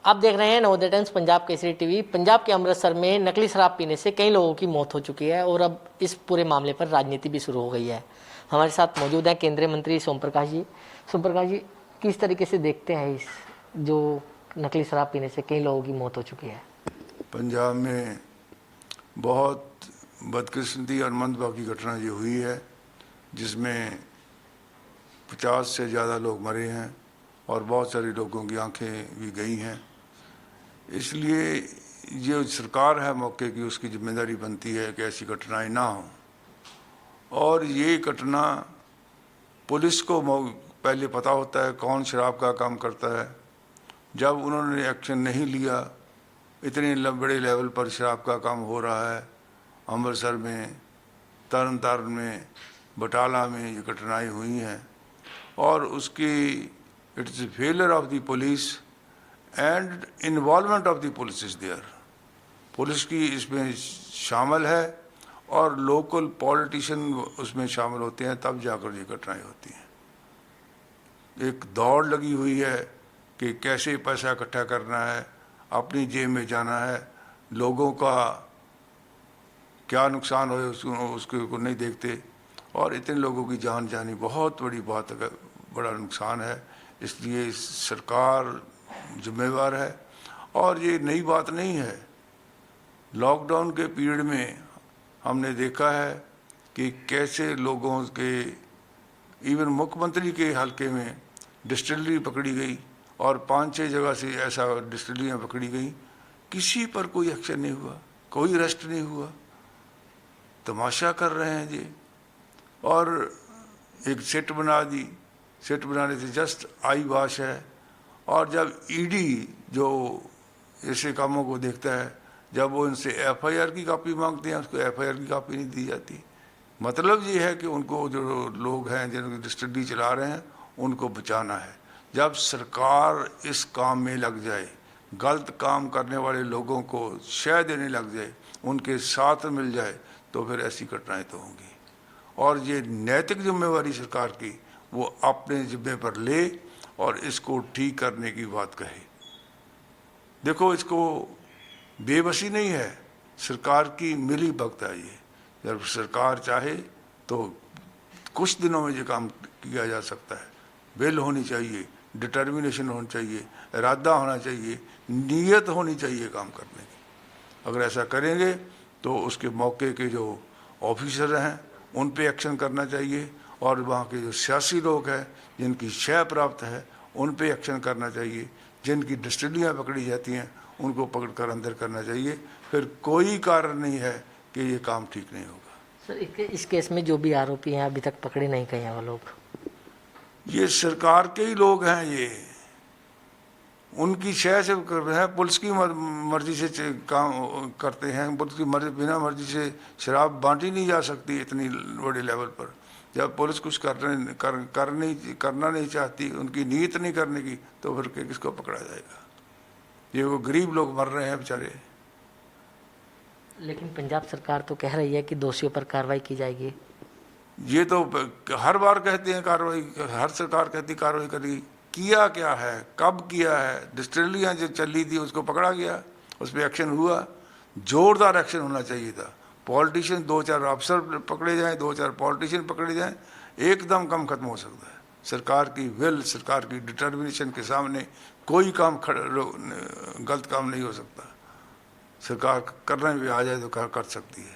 आप देख रहे हैं नवोदय टाइम्स पंजाब केसरी टीवी। पंजाब के अमृतसर में नकली शराब पीने से कई लोगों की मौत हो चुकी है और अब इस पूरे मामले पर राजनीति भी शुरू हो गई है। हमारे साथ मौजूद है केंद्रीय मंत्री सोम प्रकाश जी। सोम प्रकाश जी, किस तरीके से देखते हैं इस जो नकली शराब पीने से कई लोगों की मौत हो चुकी है? पंजाब में बहुत बदकिस्मती और मंदभागी घटना ये हुई है जिसमें 50 से ज़्यादा लोग मरे हैं और बहुत सारे लोगों की आंखें भी गई हैं। इसलिए जो सरकार है मौके की, उसकी जिम्मेदारी बनती है कि ऐसी घटनाएं ना हों। और ये घटना पुलिस को पहले पता होता है कौन शराब का काम करता है। जब उन्होंने एक्शन नहीं लिया, इतने बड़े लेवल पर शराब का काम हो रहा है अमृतसर में, तरन तारण में, बटाला में ये घटनाएं हुई हैं और उसकी it's failure of the police and involvement of the police is there. Police की इसमें शामिल है और लोकल पॉलिटिशियन उसमें शामिल होते हैं, तब जाकर ये घटनाएं होती हैं। एक दौड़ लगी हुई है कि कैसे पैसा इकट्ठा करना है, अपनी जेब में जाना है, लोगों का क्या नुकसान हो उसको नहीं देखते और इतने लोगों की जान जानी बहुत बड़ा नुकसान है। इसलिए सरकार जिम्मेवार है और ये नई बात नहीं है। लॉकडाउन के पीरियड में हमने देखा है कि कैसे लोगों के, इवन मुख्यमंत्री के हलके में डिस्टिलरी पकड़ी गई और 5-6 जगह से ऐसा डिस्टिलरियाँ पकड़ी गई, किसी पर कोई एक्शन नहीं हुआ, कोई अरेस्ट नहीं हुआ। तमाशा कर रहे हैं जी। और एक सेट बना दी, सेट बनाने से जस्ट आई वाश है। और जब ईडी जो ऐसे कामों को देखता है, जब वो इनसे एफआईआर की कॉपी मांगते हैं, उसको एफआईआर की कॉपी नहीं दी जाती। मतलब ये है कि उनको जो लोग हैं जिनकी डिस्टिलरी चला रहे हैं उनको बचाना है। जब सरकार इस काम में लग जाए, गलत काम करने वाले लोगों को शय देने लग जाए, उनके साथ मिल जाए, तो फिर ऐसी घटनाएं तो होंगी। और ये नैतिक जिम्मेवारी सरकार की वो अपने जिम्मे पर ले और इसको ठीक करने की बात कहे। देखो, इसको बेबसी नहीं है, सरकार की मिली भगत है ये। जब सरकार चाहे तो कुछ दिनों में ये काम किया जा सकता है। विल होनी चाहिए, डिटर्मिनेशन होनी चाहिए, इरादा होना चाहिए, नीयत होनी चाहिए काम करने की। अगर ऐसा करेंगे तो उसके मौके के जो ऑफिसर हैं उन पे एक्शन करना चाहिए और वहाँ के जो सियासी लोग हैं जिनकी शय प्राप्त है उन पे एक्शन करना चाहिए। जिनकी डिस्टिलरियाँ पकड़ी जाती हैं उनको पकड़कर अंदर करना चाहिए। फिर कोई कारण नहीं है कि ये काम ठीक नहीं होगा। सर, इस केस में जो भी आरोपी हैं अभी तक पकड़े नहीं गए हैं वो लोग? ये सरकार के ही लोग हैं, ये उनकी शय से कर रहे हैं, पुलिस की मर्जी से काम करते हैं। पुलिस की बिना मर्जी से शराब बांटी नहीं जा सकती इतनी बड़े लेवल पर। जब पुलिस कुछ करना नहीं चाहती, उनकी नीयत नहीं करने की, तो फिर किसको पकड़ा जाएगा? ये वो गरीब लोग मर रहे हैं बेचारे। लेकिन पंजाब सरकार तो कह रही है कि दोषियों पर कार्रवाई की जाएगी। ये तो हर बार कहते हैं कार्रवाई, हर सरकार कहती कार्रवाई करेगी। किया क्या है, कब किया है? डिस्टिलरियाँ जो चली थी उसको पकड़ा गया, उस पर एक्शन हुआ। जोरदार एक्शन होना चाहिए था। पॉलिटिशियन 2-4 अफसर पकड़े जाएं, 2-4 पॉलिटिशियन पकड़े जाएं, एकदम कम खत्म हो सकता है। सरकार की विल, सरकार की डिटर्मिनेशन के सामने कोई काम गलत काम नहीं हो सकता। सरकार करने भी आ जाए तो कर सकती है,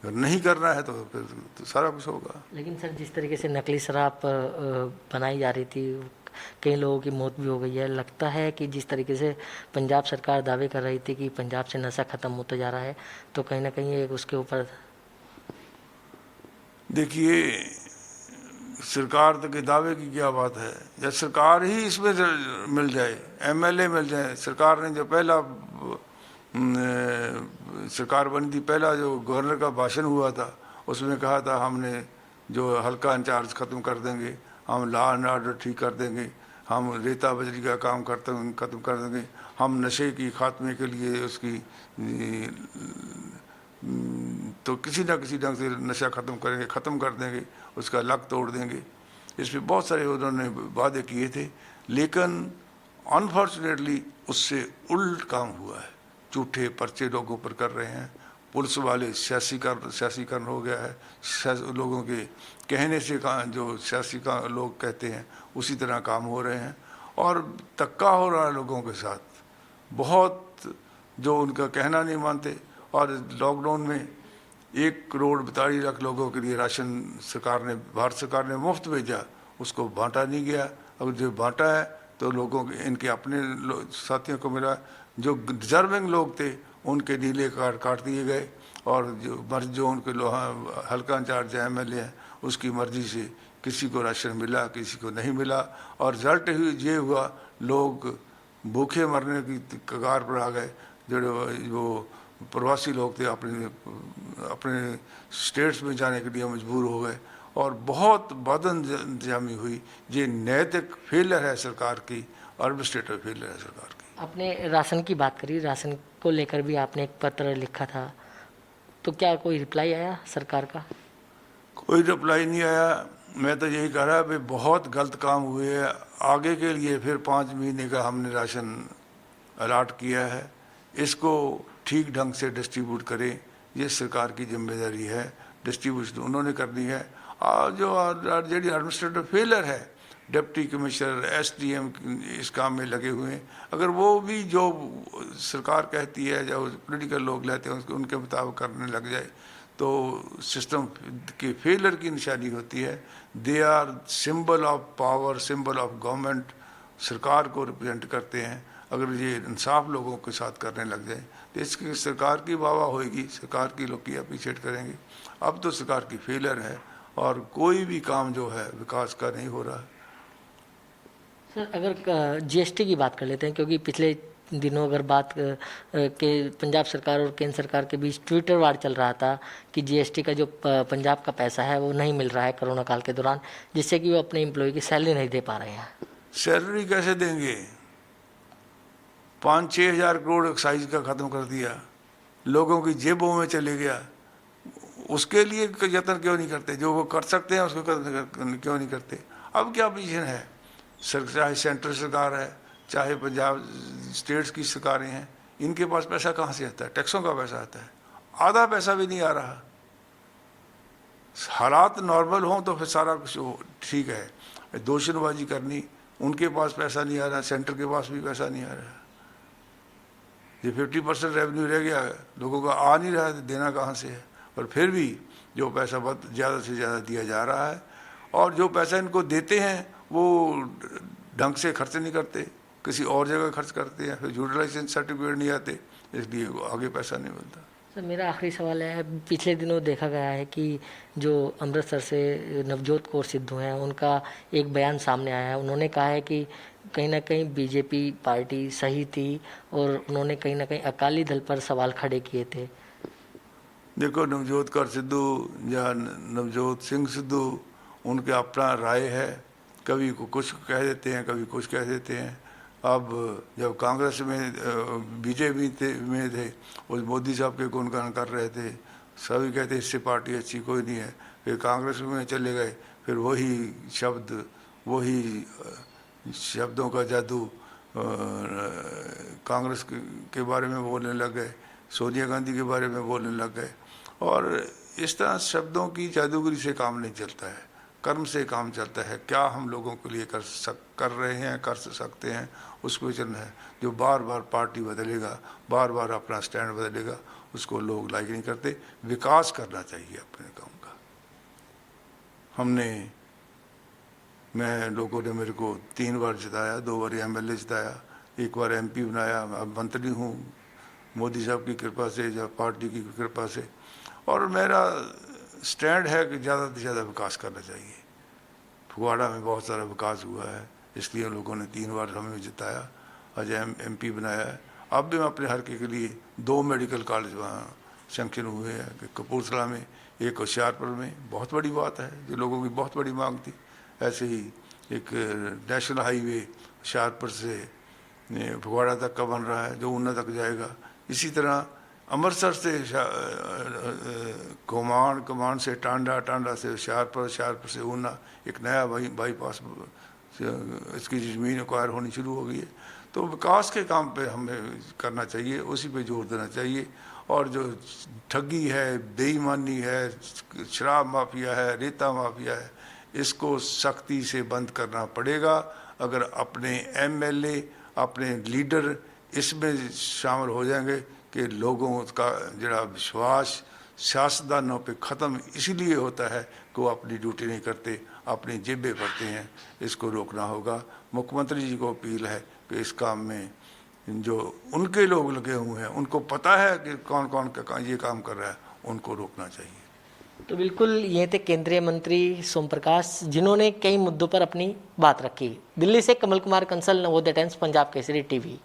अगर नहीं करना है तो फिर तो सारा कुछ होगा। लेकिन सर, जिस तरीके से नकली शराब बनाई जा रही थी, कई लोगों की मौत भी हो गई है। लगता है कि जिस तरीके से पंजाब सरकार दावे कर रही थी कि पंजाब से नशा खत्म होता जा रहा है, तो कहीं ना कहीं एक उसके ऊपर देखिए, सरकार तक के दावे की क्या बात है? जब सरकार ही इसमें मिल जाए, एमएलए मिल जाए। सरकार ने जो पहला सरकार बनी थी, पहला जो गवर्नर का भाषण हुआ था, उसमें कहा था हमने जो हल्का इंचार्ज ख़त्म कर देंगे, हम लॉ एंड ऑर्डर ठीक कर देंगे, हम रेता बजरी का काम ख़त्म कर देंगे, हम नशे की खात्मे के लिए उसकी तो किसी न किसी ढंग से नशा ख़त्म करेंगे, ख़त्म कर देंगे, उसका लक तोड़ देंगे। इस पर बहुत सारे उन्होंने वादे किए थे। लेकिन अनफॉर्चुनेटली उससे उल्ट काम हुआ है। झूठे पर्चे लोगों पर कर रहे हैं, पुलिस वाले सियासीकरण हो गया है, लोगों के कहने से जो सियासी का लोग कहते हैं उसी तरह काम हो रहे हैं, और धक्का हो रहा है लोगों के साथ। बहुत जो उनका कहना नहीं मानते। और लॉकडाउन में 1,42 लाख लोगों के लिए राशन भारत सरकार ने मुफ्त भेजा, उसको बांटा नहीं गया। अगर जो बांटा है तो लोगों के, इनके अपने साथियों को मिला। जो डिजर्विंग लोग थे उनके नीले कार्ड काट दिए गए, और जो उनके हल्का इंचार्ज MLA हैं उसकी मर्जी से किसी को राशन मिला, किसी को नहीं मिला। और रिजल्ट ये हुआ, लोग भूखे मरने की कगार पर आ गए। जो प्रवासी लोग थे अपने स्टेट्स में जाने के लिए मजबूर हो गए, और बहुत बदइंतजामी हुई। ये नैतिक फेलियर है सरकार की, एडमिनिस्ट्रेटिव फेलियर है सरकार की। आपने राशन की बात करी, राशन को लेकर भी आपने एक पत्र लिखा था, तो क्या कोई रिप्लाई आया सरकार का? कोई रिप्लाई नहीं आया। मैं तो यही कह रहा भाई बहुत गलत काम हुए है। आगे के लिए फिर 5 महीने का हमने राशन अलाट किया है, इसको ठीक ढंग से डिस्ट्रीब्यूट करें, ये सरकार की जिम्मेदारी है। डिस्ट्रीब्यूशन उन्होंने करनी है। जो एडमिनिस्ट्रेटिव फेलियर है, डिप्टी कमिश्नर SDM इस काम में लगे हुए हैं। अगर वो भी जो सरकार कहती है, जो पॉलिटिकल लोग लेते हैं उनके मुताबिक करने लग जाए तो सिस्टम की फेलियर की निशानी होती है। They are symbol of power, symbol of government, सरकार को रिप्रेजेंट करते हैं। अगर ये इंसाफ लोगों के साथ करने लग जाए तो इसकी सरकार की वाह होएगी, सरकार की लोग की अप्रिशिएट करेंगे। अब तो सरकार की फेलियर है और कोई भी काम जो है विकास का नहीं हो रहा है। सर, अगर GST की बात कर लेते हैं, क्योंकि पिछले दिनों अगर बात के पंजाब सरकार और केंद्र सरकार के बीच ट्विटर वार चल रहा था कि GST का जो पंजाब का पैसा है वो नहीं मिल रहा है कोरोना काल के दौरान, जिससे कि वो अपने एम्प्लॉय की सैलरी नहीं दे पा रहे हैं। सैलरी कैसे देंगे? 5-6 हज़ार करोड़ एक्साइज का ख़त्म कर दिया, लोगों की जेबों में चले गया। उसके लिए यत्न क्यों नहीं करते? जो वो कर सकते हैं उसको क्यों नहीं करते? अब क्या पोजीशन है? चाहे सेंट्रल सरकार है, चाहे पंजाब स्टेट्स की सरकारें हैं, इनके पास पैसा कहाँ से आता है? टैक्सों का पैसा आता है, आधा पैसा भी नहीं आ रहा। हालात नॉर्मल हों तो फिर सारा कुछ ठीक है। दोषनबाजी करनी, उनके पास पैसा नहीं आ रहा, सेंटर के पास भी पैसा नहीं आ रहा। ये 50% रेवेन्यू रह गया, लोगों का आ नहीं रहा है, देना कहाँ से है? और फिर भी जो पैसा बहुत ज़्यादा से ज़्यादा दिया जा रहा है, और जो पैसा इनको देते हैं वो ढंग से खर्च नहीं करते, किसी और जगह खर्च करते हैं, फिर यूटिलाइजेशन सर्टिफिकेट नहीं आते, इसलिए आगे पैसा नहीं मिलता। सर, मेरा आखिरी सवाल है, पिछले दिनों देखा गया है कि जो अमृतसर से नवजोत कौर सिद्धू हैं, उनका एक बयान सामने आया है। उन्होंने कहा है कि कहीं ना कहीं BJP पार्टी सही थी, और उन्होंने कहीं ना कहीं अकाली दल पर सवाल खड़े किए थे। देखो, नवजोत कौर सिद्धू या नवजोत सिंह सिद्धू, उनके अपना राय है। कभी कुछ कह देते हैं, कभी कुछ कह देते हैं। अब जब कांग्रेस में BJP में थे, उस मोदी साहब के गुणगान कर रहे थे, सभी कहते इससे पार्टी अच्छी कोई नहीं है। फिर कांग्रेस में चले गए, फिर वही शब्द, वही शब्दों का जादू कांग्रेस के बारे में बोलने लग गए, सोनिया गांधी के बारे में बोलने लग गए। और इस तरह शब्दों की जादूगरी से काम नहीं चलता है, कर्म से काम चलता है। क्या हम लोगों के लिए कर रहे हैं, कर सकते हैं, उस पर चलना है। जो बार बार पार्टी बदलेगा, बार बार अपना स्टैंड बदलेगा, उसको लोग लाइक नहीं करते। विकास करना चाहिए अपने काम का। लोगों ने मेरे को 3 बार जिताया, 2 बार MLA जिताया, 1 बार MP बनाया, अब मंत्री हूँ मोदी साहब की कृपा से या पार्टी की कृपा से। और मेरा स्टैंड है कि ज़्यादा से ज़्यादा विकास करना चाहिए। फगवाड़ा में बहुत सारा विकास हुआ है, इसलिए लोगों ने 3 बार हमें जिताया, आज MP बनाया है। अब भी मैं अपने हल्के के लिए 2 मेडिकल कॉलेज वहाँ सैंक्शन हुए हैं, कपूरथला में, एक होशियारपुर में। बहुत बड़ी बात है, जो लोगों की बहुत बड़ी मांग थी। ऐसे ही एक नेशनल हाईवे होशियारपुर से फगवाड़ा तक का बन रहा है, जो ऊना तक जाएगा। इसी तरह अमृतसर से कमान से टांडा, टांडा से होशियारपुर, होशियारपुर से ऊना एक नया बाईपास, इसकी ज़मीन एक्वायर होनी शुरू हो गई है। तो विकास के काम पे हमें करना चाहिए, उसी पे जोर देना चाहिए। और जो ठगी है, बेईमानी है, शराब माफिया है, रेता माफिया है, इसको सख्ती से बंद करना पड़ेगा। अगर अपने एमएलए, अपने लीडर इसमें शामिल हो जाएंगे कि लोगों का जरा विश्वास सियासतदानों पे ख़त्म इसीलिए होता है कि वो अपनी ड्यूटी नहीं करते, अपनी जेबें भरते हैं, इसको रोकना होगा। मुख्यमंत्री जी को अपील है कि इस काम में जो उनके लोग लगे हुए हैं, उनको पता है कि कौन कौन ये काम कर रहा है, उनको रोकना चाहिए। तो बिल्कुल ये थे केंद्रीय मंत्री सोम प्रकाश, जिन्होंने कई मुद्दों पर अपनी बात रखी। दिल्ली से कमल कुमार कंसल, नवोदय टाइम्स, पंजाब केसरी टीवी।